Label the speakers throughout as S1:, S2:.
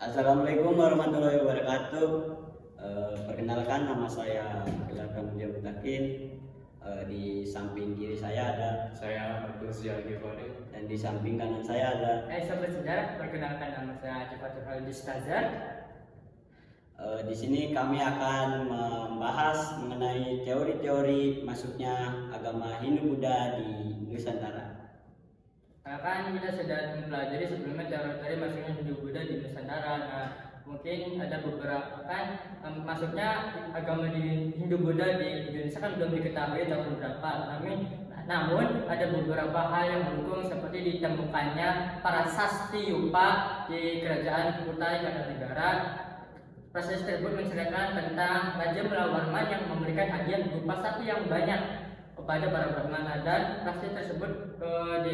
S1: Assalamualaikum warahmatullahi wabarakatuh. Perkenalkan, nama saya Gelar Pramudia Mutakin. Di samping kiri saya ada
S2: Saya Abdul Syah Ghifari.
S1: dan di samping kanan saya ada.
S3: Sobat sejarah, perkenalkan nama saya Cepat Al-Distazar.
S1: Di sini kami akan membahas mengenai teori-teori masuknya agama Hindu-Buddha di Nusantara.
S3: Kan kita sudah mempelajari sebelumnya teori-teori masuknya Hindu-Buddha di Nusantara. Nah, mungkin ada beberapa kan masuknya agama di Hindu-Buddha di Indonesia kan belum diketahui tahun berapa. Namun ada beberapa hal yang mendukung, seperti ditemukannya para sasti yupa di kerajaan Kutai Kartanegara. Proses tersebut menceritakan tentang Raja Mulawarman yang memberikan hadiah berupa sapi yang banyak kepada para brahmana, dan prasasti tersebut telah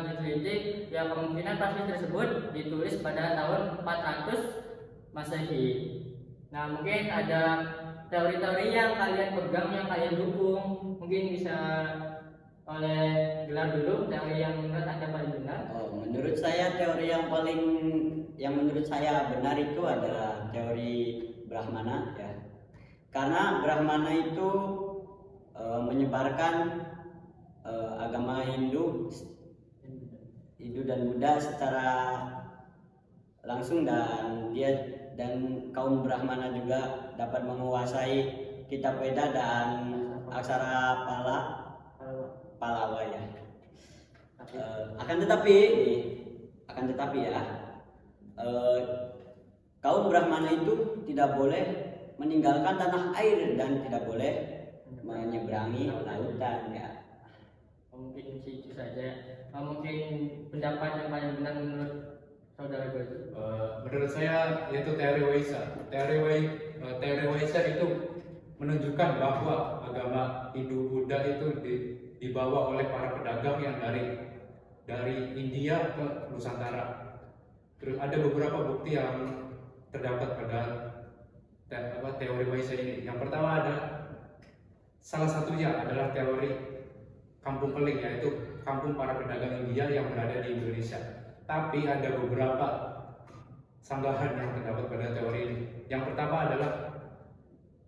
S3: diteliti ya, kemungkinan prasasti tersebut ditulis pada tahun 400 Masehi. Nah, mungkin ada teori-teori yang kalian pegang, yang kalian dukung, mungkin bisa oleh Gelar dulu, teori yang menurut Anda paling benar.
S1: Menurut saya teori yang menurut saya benar itu adalah teori Brahmana ya. Karena Brahmana itu menyebarkan agama Hindu dan Buddha secara langsung, dan kaum Brahmana juga dapat menguasai kitab Veda dan aksara Palawa ya. Akan tetapi ya, kaum Brahmana itu tidak boleh meninggalkan tanah air dan tidak boleh menyeberangi lautan ya.
S3: Mungkin itu saja. Mungkin pendapat yang paling benar menurut saudara Gozi.
S2: Menurut saya yaitu teori Waisa. Teori Waisa itu menunjukkan bahwa agama Hindu-Buddha itu dibawa oleh para pedagang yang dari India ke Nusantara. Terus ada beberapa bukti yang terdapat pada teori Waisa ini. Yang pertama salah satunya adalah teori kampung keling, yaitu kampung para pedagang India yang berada di Indonesia. Tapi ada beberapa sanggahan yang terdapat pada teori ini. Yang pertama adalah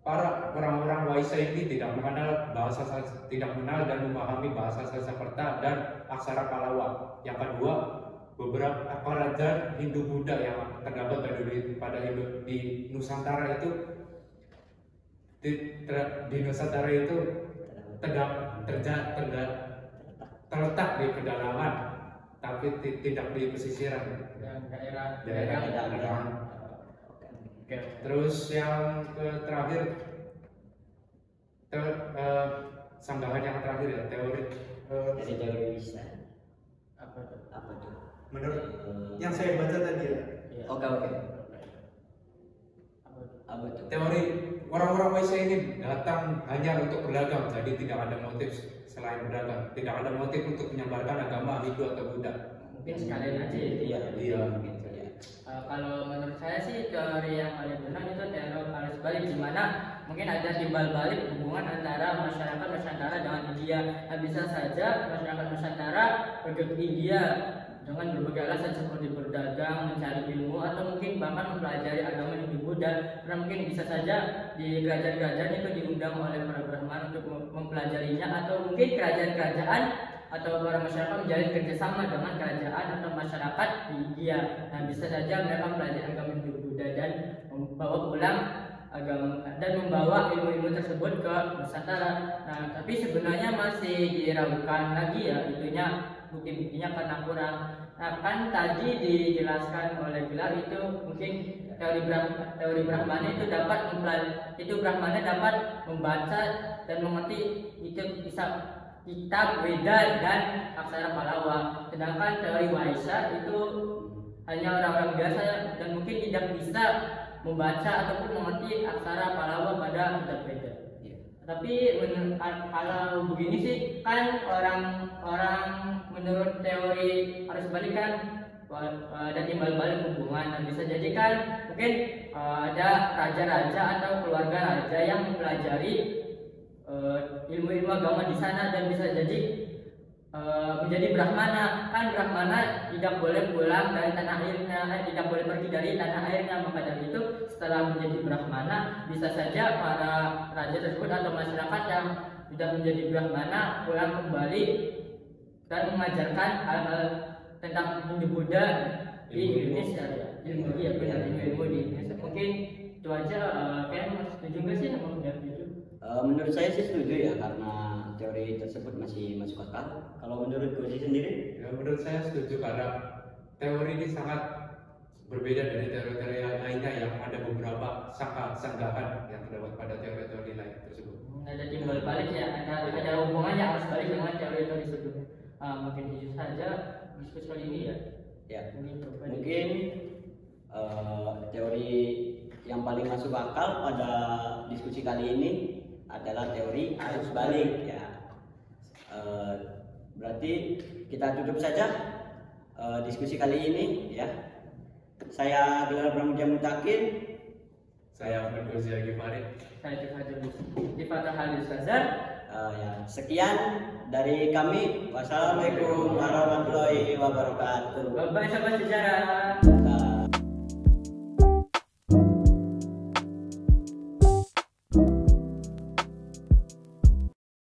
S2: para orang-orang Waisa ini tidak mengenal dan memahami bahasa Sanskerta dan aksara Palawa. Yang kedua, beberapa kerajaan Hindu-Buddha yang terdapat di Nusantara itu terletak di pedalaman, tapi tidak di pesisiran. Daerah. Terus yang terakhir, sanggahan yang terakhir ya, teori
S1: Waisa. Apa tuh?
S4: Menurut yang saya baca tadi ya.
S1: Oke. Apa tuh?
S2: Teori orang-orang Waisa ini datang hanya untuk berdagang, jadi tidak ada motif selain berdagang, tidak ada motif untuk menyebarkan agama Hindu atau Buddha.
S3: Mungkin sekalian aja ya.
S1: Iya.
S3: Kalau menurut saya sih teori yang paling benar itu teori arus balik, di mana mungkin ada timbal balik hubungan antara masyarakat Nusantara dengan India. Nah, bisa saja masyarakat Nusantara pergi ke India dengan berbagai alasan seperti berdagang, mencari ilmu, atau mungkin bahkan mempelajari agama Hindu-Buddha. Karena mungkin bisa saja di kerajaan-kerajaan itu diundang oleh para Brahmana untuk mempelajarinya, atau mungkin kerajaan-kerajaan atau para masyarakat menjalin kerjasama dengan kerajaan atau masyarakat di India. Nah, bisa saja mereka mempelajari agama Hindu-Buddha dan membawa pulang agama dan membawa ilmu-ilmu tersebut ke Nusantara. Nah, tapi sebenarnya masih diragukan lagi ya itunya, bukti-buktinya karena kurang. Nah, kan tadi dijelaskan oleh Gelar itu mungkin teori Brahmana itu Brahmana dapat membaca dan mengerti itu bisa kitab Veda dan aksara Palawa. Sedangkan teori Waisa itu hanya orang-orang biasa dan mungkin tidak bisa membaca ataupun mengerti aksara Palawa pada kitab Veda. Tapi kalau begini sih kan orang menurut teori arus balik kan ada timbal balik hubungan. Nah, bisa jadi kan mungkin ada raja-raja atau keluarga raja yang mempelajari ilmu-ilmu agama di sana, dan bisa jadi menjadi Brahmana. Kan Brahmana tidak boleh pulang dari tanah airnya, tidak boleh pergi dari tanah airnya. Maka dari itu setelah menjadi Brahmana, bisa saja para raja tersebut atau masyarakat yang sudah menjadi Brahmana pulang kembali dan mengajarkan hal-hal tentang Hindu Buddha di Indonesia ya. Iya benar, ilmu di Indonesia. Mungkin itu aja. Kalian setuju nggak sih sama pendapat itu?
S1: Menurut saya sih setuju ya, karena teori tersebut masih masuk akal. Kalau menurut Koji sendiri?
S2: Ya, menurut saya setuju karena teori ini sangat berbeda dari teori-teori yang lainnya yang ada beberapa sanggahan yang terdapat pada teori-teori lain tersebut.
S3: Ada timbal balik ya, ada hubungannya harus balik dengan teori-teori sebelumnya. Mungkin itu saja diskusi kali ini ya.
S1: Ya,
S3: Begitu.
S1: mungkin teori yang paling masuk akal pada diskusi kali ini adalah teori arus balik ya. Berarti kita tutup saja diskusi kali ini ya. Saya Bilal Pramudia Mutakin.
S2: Saya Ahmad Gozia Gifarid.
S3: Saya Tifata Halil Sazar.
S1: Ya, sekian dari kami. Wassalamualaikum warahmatullahi wabarakatuh.
S3: Bapak sahabat sejarah.